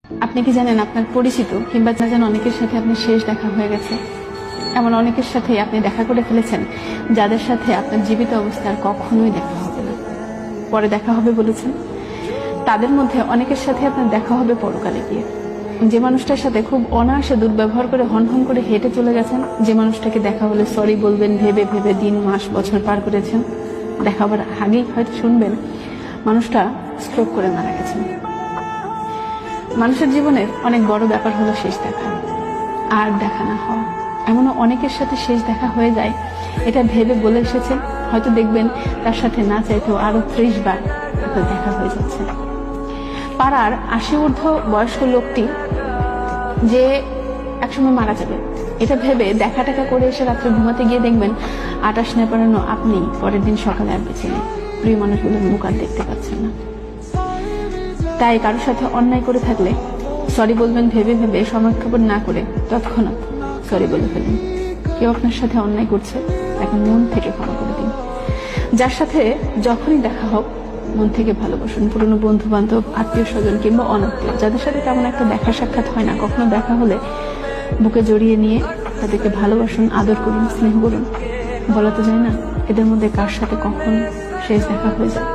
আপনি কি জানেন আপনার পরিচিত কিংবা জানেন অনেকের সাথে আপনার শেষ দেখা হয়ে গেছে? এমন অনেকের সাথে আপনি দেখা করে ফেলেছেন যাদের সাথে আপনার জীবিত অবস্থায় আর কখনোই দেখা হবে না, পরে দেখা হবে বলেছেন। তাদের মধ্যে অনেকের সাথে আপনার দেখা হবে পরকালে গিয়ে। যে মানুষটার সাথে খুব অনায়াসে দুর্ব্যবহার করে হন করে হেঁটে চলে গেছেন, যে মানুষটাকে দেখা হলে সরি বলবেন ভেবে ভেবে দিন মাস বছর পার করেছেন, দেখা হবার আগেই হয়তো শুনবেন মানুষটা স্ট্রোক করে মারা গেছেন। মানুষের জীবনের অনেক বড় ব্যাপার হলো শেষ দেখা আর দেখা না হওয়া। এমনও অনেকের সাথে শেষ দেখা হয়ে যায়, এটা ভেবে বলে এসেছেন, হয়তো দেখবেন তার সাথে না চাইতেও আরো 30 বার আপনার দেখা হয়ে যাচ্ছে। পাড়ার 80 ঊর্ধ্ব বয়স্ক লোকটি যে একসময় মারা যাবে, এটা ভেবে দেখা টাকা করে এসে রাত্রে ঘুমাতে গিয়ে দেখবেন 28 না পারানো আপনি পরের দিন সকালে আর বেঁচে নেই, প্রিয় মানুষগুলোর মুখ আর দেখতে পাচ্ছেন না। তাই কারোর সাথে অন্যায় করে থাকলে সরি বলবেন ভেবে ভেবে সময় খবর না করে তৎক্ষণাৎ সরি বলে ফেলেন। কেউ আপনার সাথে অন্যায় করছে, তাকে মন থেকে ক্ষমা করে দিন। যার সাথে যখনই দেখা হোক মন থেকে ভালোবাসুন। পুরনো বন্ধু বান্ধব, আত্মীয় স্বজন কিংবা অনাত্মীয়, যাদের সাথে তেমন একটা দেখা সাক্ষাৎ হয় না, কখনো দেখা হলে বুকে জড়িয়ে নিয়ে তাদেরকে ভালোবাসুন, আদর করুন, স্নেহ করুন। বলা তো যায় না এদের মধ্যে কার সাথে কখন শেষ দেখা হয়ে যায়।